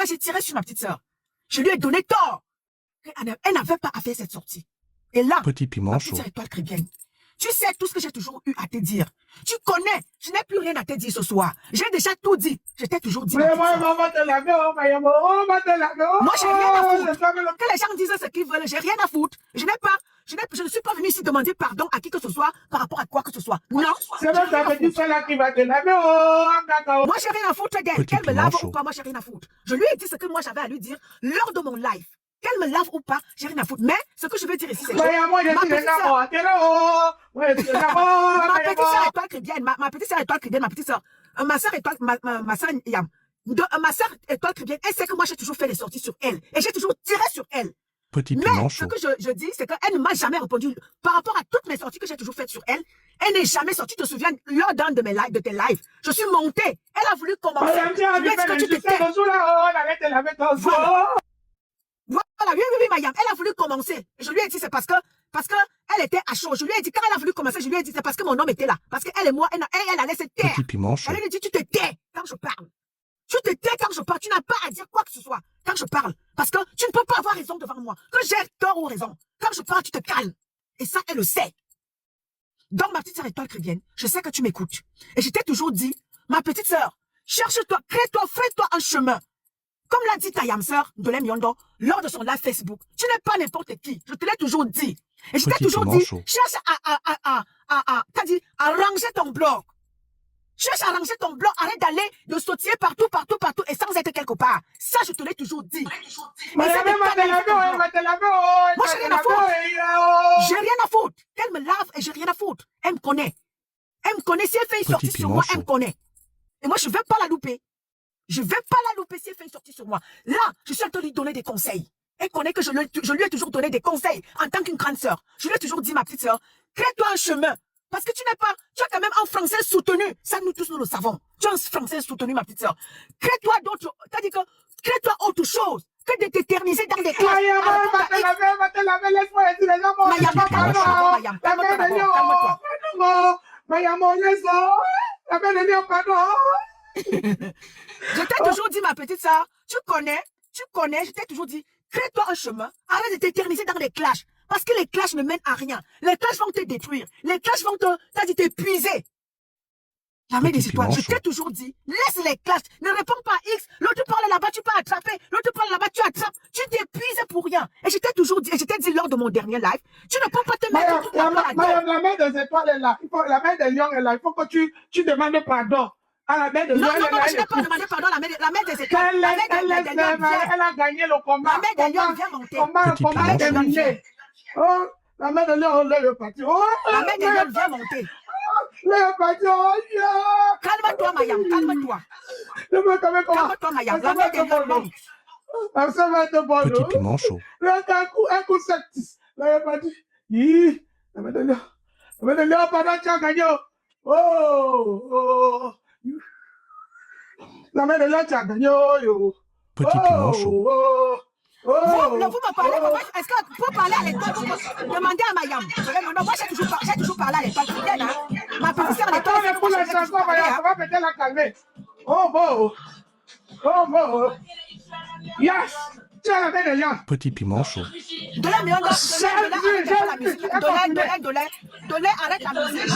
que j'ai tiré sur ma petite sœur. Je lui ai donné tort. Elle n'avait pas à faire cette sortie. Et là, Petit piment ma chaud. petite sœur étoile chrétienne, tu sais tout ce que j'ai toujours eu à te dire. Tu connais, je n'ai plus rien à te dire ce soir. J'ai déjà tout dit. Je t'ai toujours dit. Mais moi, on va te laver, on va te laver. Moi, j'ai rien à foutre. Que les gens disent ce qu'ils veulent, j'ai rien à foutre. Je ne suis pas venu ici demander pardon à qui que ce soit par rapport à quoi que ce soit. Non. C'est même ta petite soeur là qui va te laver. Moi, j'ai rien à foutre d'elle. Qu'elle me lave ou pas, moi, j'ai rien à foutre. Je lui ai dit ce que moi j'avais à lui dire lors de mon live. Qu'elle me lave ou pas, j'ai rien à foutre. Mais ce que je veux dire ici, c'est que ma petite sœur étoile chrétienne, ma petite sœur étoile chrétienne, ma petite sœur, ma sœur étoile, ma sœur Yam, ma sœur étoile chrétienne, elle sait que moi j'ai toujours fait des sorties sur elle et j'ai toujours tiré sur elle. Petit Mais piment ce chaud. que je dis, c'est qu'elle ne m'a jamais répondu par rapport à toutes mes sorties que j'ai toujours faites sur elle. Elle n'est jamais sortie. Tu te souviens, lors d'un de tes lives, je suis montée. Elle a voulu commencer. Je lui ai dit que tu te tais. Voilà, oui, Mayam. Elle a voulu commencer. Je lui ai dit, c'est parce que elle était à chaud. Je lui ai dit, quand elle a voulu commencer, je lui ai dit, c'est parce que mon homme était là. Parce qu'elle et moi, elle allait se taire. Petit piment chaud. Elle lui a dit, tu te tais quand je parle. Tu te tais quand je parle. Tu n'as pas à dire quoi que ce soit quand je parle. Parce que tu ne peux pas avoir raison devant moi. Que j'ai tort ou raison. Quand je parle, tu te calmes. Et ça, elle le sait. Donc, ma petite sœur étoile chrétienne, je sais que tu m'écoutes. Et je t'ai toujours dit, ma petite sœur, cherche-toi, crée-toi, fais-toi un chemin. Comme l'a dit ta yam sœur, Dolem Yondo, lors de son live Facebook, tu n'es pas n'importe qui. Je te l'ai toujours dit. Et je t'ai toujours dit, cherche à ranger ton blog. Cherche à ranger ton blog, arrête d'aller de sautiller partout, et sans être quelque part. Ça, je te l'ai toujours dit. Mais ça n'est pas moi, j'ai rien à foutre. J'ai rien à foutre. Elle me lave et j'ai rien à foutre. Elle me connaît. Elle me connaît. Si elle fait une sortie sur moi, elle me connaît. Et moi, je ne vais pas la louper. Je ne vais pas la louper si elle fait une sortie sur moi. Là, je suis en train de lui donner des conseils. Elle connaît que je lui ai toujours donné des conseils en tant qu'une grande sœur. Je lui ai toujours dit, ma petite sœur, crée-toi un chemin. Parce que tu as quand même un français soutenu. Ça, nous tous, nous le savons. Tu as un français soutenu, ma petite sœur. Crée-toi d'autres, crée-toi autre chose que de t'éterniser dans des classes. Va te laver, laisse-moi dire les gens. Je t'ai toujours dit, ma petite sœur, tu connais, je t'ai toujours dit, crée-toi un chemin, arrête de t'éterniser dans les clashs. Parce que les clashs ne mènent à rien. Les clashs vont te détruire. Les clashs vont t'épuiser. La main des étoiles, je t'ai toujours dit, laisse les clashs, ne réponds pas à X. L'autre parle là-bas, tu peux attraper. L'autre parle là-bas, tu attrapes. Tu t'épuises pour rien. Et je t'ai toujours dit, et je t'ai dit lors de mon dernier live, tu ne peux pas te mettre toute la main des étoiles est là. La main des lions est là. Il faut que tu demandes pardon. À la main de non, je n'ai pas demandé pardon. La main des étoiles. Elle a gagné le combat. La main des lions vient monter. Le combat est terminé. Oh, la main de lion, le parti. La main des lions vient monter. Le parti, calme-toi, Mayam, calme-toi. Calme-toi, Mayam. La main des lions monte. Petit piment chaud. Un coup sec. Le parti. La main de lion. La main de lion, pendant que tu as gagné. Oh. La main de lion, tu as gagné. Petit piment chaud. Vous me parlez, est-ce que pour parler à l'étoile, demandez à Mayam. Non, moi j'ai toujours parlé à l'étoile. Ma petite sœur, l'étoile. On va peut-être la calmer. Oh bon. Yes. Tu as la main de lion. Petit piment chaud. Dolé, arrête la musique.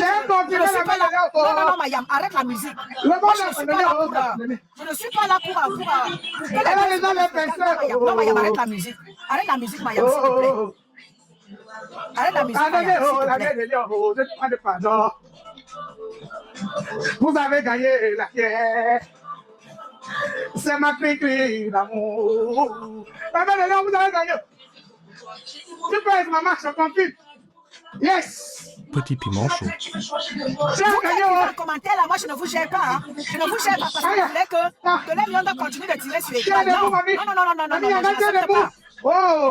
Non, Mayam, arrête la musique. Moi, je ne suis pas là pour non, Mayam, arrête la musique. Arrête la musique, Mayam, s'il te plaît. Arrête la musique, Mayam, s'il te plaît. Vous avez gagné la pierre. C'est ma clé d'amour. Maman, vous avez gagné. Tu peux être maman, je confie. Yes. Petit piment chaud. Vous gagné un commentaire là, moi je ne vous gère pas. Hein. Je ne vous gère pas parce que je voulais que Dolem Yondo continue de tirer sur les toiles. Non, je n'accepte pas.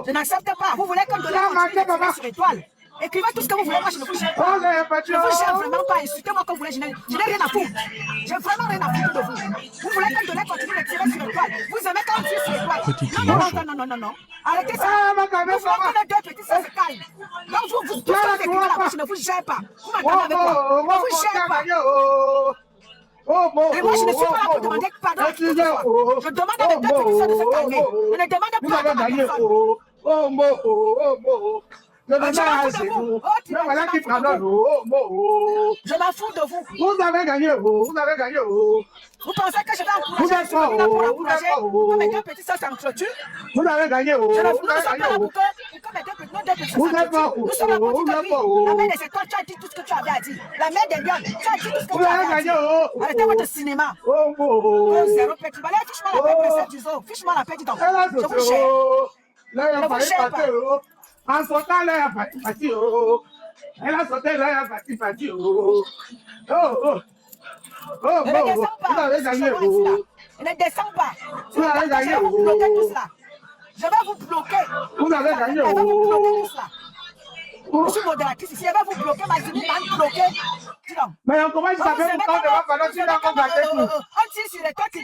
Je n'accepte pas. Vous voulez que Dolem continue de tirer sur les toiles. Écrivez tout ce que vous voulez, moi je ne vous gère pas. Je ne vous gère vraiment pas. Insultez-moi comme vous voulez, je n'ai rien à foutre. J'ai vraiment rien à foutre de vous. Vous voulez que Dolem continue de tirer sur les toiles. Vous aimez quand on tire sur les toiles. Petit piment chaud. Non. Arrêtez ça. Vous voulez que les deux petits ça se calment. Donc vous tous écrivez là, moi je ne vous gère pas. Vous m'entendez avec moi. Je ne vous gère pas. Et moi, je ne suis pas là pour demander pardon à qui que ce soit. Je demande à mes deux petits soeurs de se calmer. Je ne demande Vous pas avez à gagné. personne. Le ménage, c'est vous. Le voilà qui pardonne. Je m'en fous de vous. Vous avez gagné. Vous avez gagné. Vous pensez que je vais Vous encourager êtes fort. pour Vous êtes encourager fort. pour mes deux petits soeurs s'entretuent? Vous avez gagné. Je ne Vous suis avez pas là gagné. pour que mes deux petits Vous soeurs êtes fort. s'entretuent. Nous sommes là pour Vous dire êtes oui. fort. La mère des étoiles, tu as dit tout ce que tu avais à dire. La mère des lions, tu as dit tout ce que Vous tu avez avais à gagné. dire. Arrêtez votre cinéma. Oh, zéro petit balai, fiche-moi la paix, précède du zoo. Fiche-moi la paix, dis donc. Je vous gère. En sautant, là, il a parti. Elle a sauté, là, il a parti. Ne descends pas. Vous avez gagné. Ne descends pas. Vous avez gagné. Je vais vous bloquer tout cela. Je vais vous bloquer. Vous avez gagné. Je vais vous bloquer tout cela. Je suis modératrice ici. Je vais vous bloquer. Mazini m'a bloqué. Dis donc. Mais comment tu savais pourquoi on ne va pas faire On tire sur les toits qui